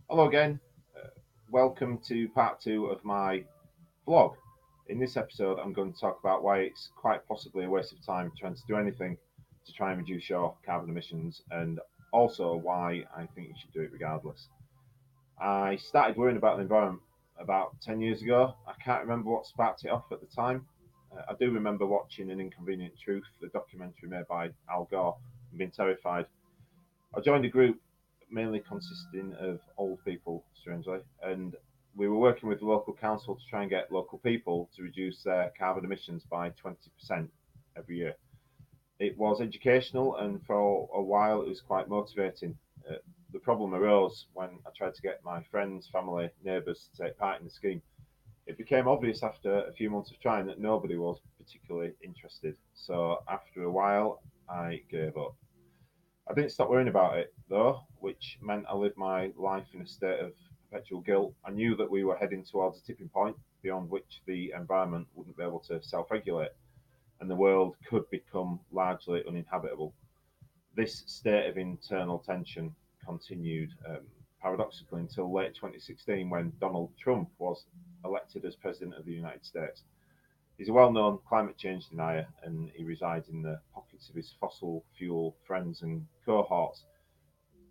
Hello again. Welcome to part two of my vlog. In this episode, I'm going to talk about why it's quite possibly a waste of time trying to do anything to try and reduce your carbon emissions, and also why I think you should do it regardless. I started worrying about the environment about 10 years ago. I can't remember what sparked it off at the time. I do remember watching An Inconvenient Truth, the documentary made by Al Gore, and being terrified. I joined a group mainly consisting of old people, strangely, and we were working with the local council to try and get local people to reduce their carbon emissions by 20% every year. It was educational, and for a while it was quite motivating. The problem arose when I tried to get my friends, family, neighbours to take part in the scheme. It became obvious after a few months of trying that nobody was particularly interested. So after a while, I gave up. I didn't stop worrying about it, though, which meant I lived my life in a state of perpetual guilt. I knew that we were heading towards a tipping point beyond which the environment wouldn't be able to self regulate and the world could become largely uninhabitable. This state of internal tension continued paradoxically until late 2016 when Donald Trump was elected as President of the United States. He's a well known climate change denier and he resides in the pockets of his fossil fuel friends and cohorts.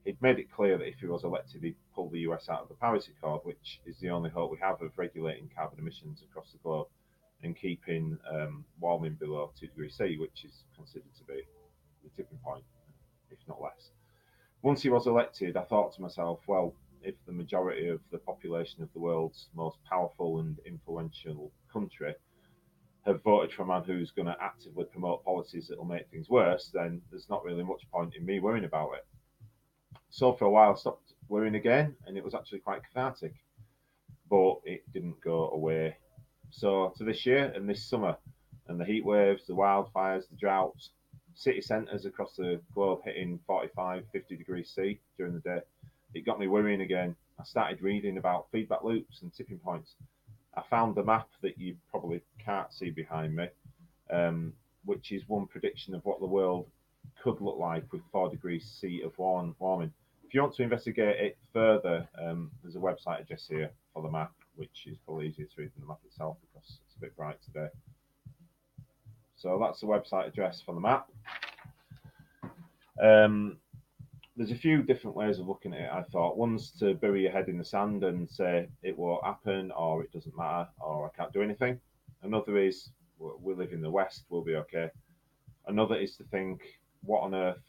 He'd made it clear that if he was elected, he'd pull the US out of the Paris Accord, which is the only hope we have of regulating carbon emissions across the globe and keeping warming below 2 degrees C, which is considered to be the tipping point, if not less. Once he was elected, I thought to myself, well, if the majority of the population of the world's most powerful and influential country have voted for a man who's going to actively promote policies that will make things worse, then there's not really much point in me worrying about it. So for a while, I stopped worrying again, and it was actually quite cathartic, but it didn't go away. So to this year and this summer, and the heat waves, the wildfires, the droughts, city centres across the globe hitting 45, 50 degrees C during the day, it got me worrying again. I started reading about feedback loops and tipping points. I found the map that you probably can't see behind me, which is one prediction of what the world could look like with 4 degrees C of warming. If you want to investigate it further, there's a website address here for the map, which is probably easier to read than the map itself because it's a bit bright today. So that's the website address for the map. Um, there's a few different ways of looking at it. I thought one's to bury your head in the sand and say it won't happen, or it doesn't matter, or I can't do anything. Another is we live in the West, we'll be okay. Another is to think what on earth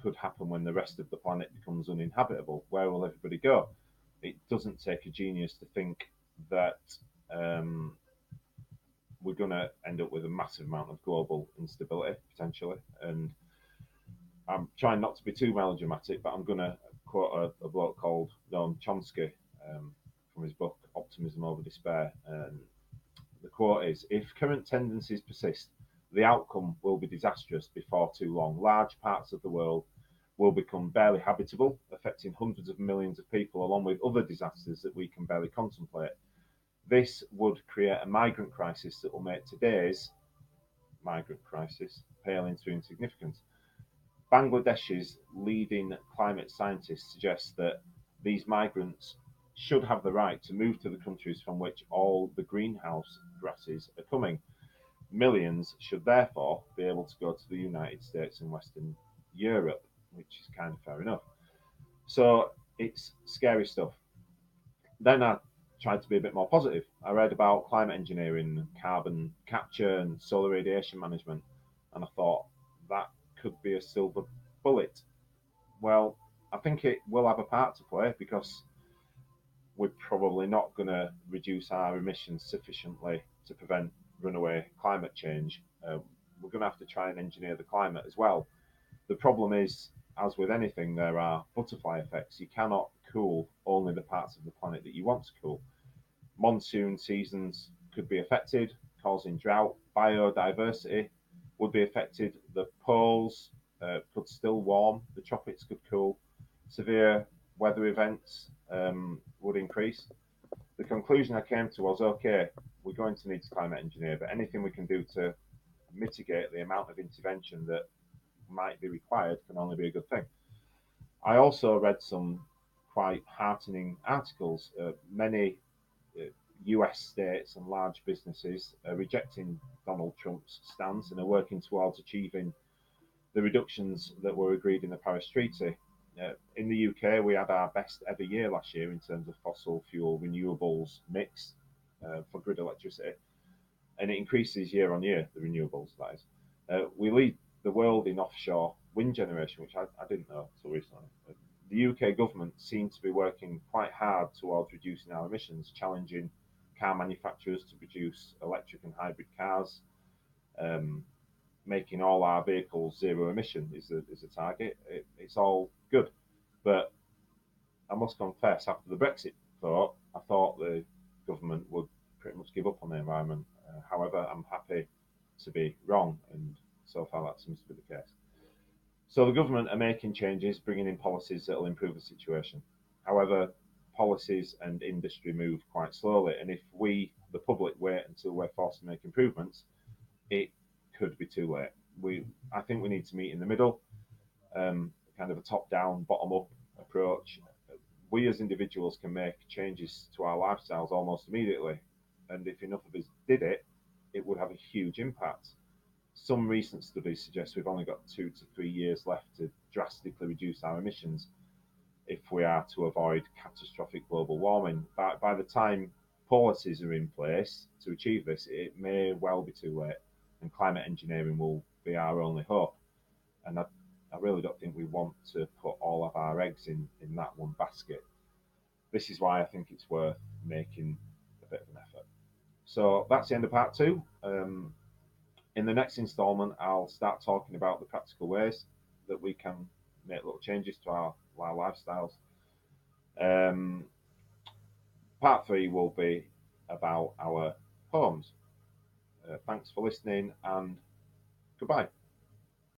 could happen when the rest of the planet becomes uninhabitable. Where will everybody go? It doesn't take a genius to think that um, we're going to end up with a massive amount of global instability potentially. And I'm trying not to be too melodramatic, but I'm going to quote a bloke called Noam Chomsky from his book Optimism Over Despair. And the quote is: "If current tendencies persist, the outcome will be disastrous before too long. Large parts of the world will become barely habitable, affecting hundreds of millions of people, along with other disasters that we can barely contemplate. This would create a migrant crisis that will make today's migrant crisis pale into insignificance." Bangladesh's leading climate scientists suggest that these migrants should have the right to move to the countries from which all the greenhouse gases are coming. Millions should therefore be able to go to the United States and Western Europe, which is kind of fair enough. So it's scary stuff. Then I tried to be a bit more positive. I read about climate engineering, carbon capture, and solar radiation management, and I thought that could be a silver bullet. Well, I think it will have a part to play because we're probably not going to reduce our emissions sufficiently to prevent runaway climate change. We're going to have to try and engineer the climate as well. The problem is, as with anything, there are butterfly effects. You cannot cool only the parts of the planet that you want to cool. Monsoon seasons could be affected, causing drought. Biodiversity would be affected. The poles could still warm. The tropics could cool. Severe weather events would increase. The conclusion I came to was okay, we're going to need to climate engineer, but anything we can do to mitigate the amount of intervention that might be required can only be a good thing. I also read some quite heartening articles. Many US states and large businesses are rejecting Donald Trump's stance and are working towards achieving the reductions that were agreed in the Paris Treaty. In the UK, we had our best ever year last year in terms of fossil fuel renewables mix for grid electricity, and it increases year on year, the renewables, that is. We lead the world in offshore wind generation, which I didn't know until recently. The UK government seems to be working quite hard towards reducing our emissions, challenging car manufacturers to produce electric and hybrid cars, um, making all our vehicles zero emission is a target. It's all good, but I must confess, after the Brexit vote, I thought the government would pretty much give up on the environment. However, I'm happy to be wrong, and so far that seems to be the case. So the government are making changes, bringing in policies that will improve the situation. However, policies and industry move quite slowly, and if we, the public, wait until we're forced to make improvements, it could be too late. I think we need to meet in the middle, kind of a top-down, bottom-up approach. We as individuals can make changes to our lifestyles almost immediately, and if enough of us did it, it would have a huge impact. Some recent studies suggest we've only got 2 to 3 years left to drastically reduce our emissions if we are to avoid catastrophic global warming. By the time policies are in place to achieve this, it may well be too late, and climate engineering will be our only hope. And I really don't think we want to put all of our eggs in that one basket. This is why I think it's worth making a bit of an effort. So that's the end of part two. In the next instalment, I'll start talking about the practical ways that we can make little changes to our lifestyles. Um, Part three will be about our homes. Thanks for listening, and goodbye.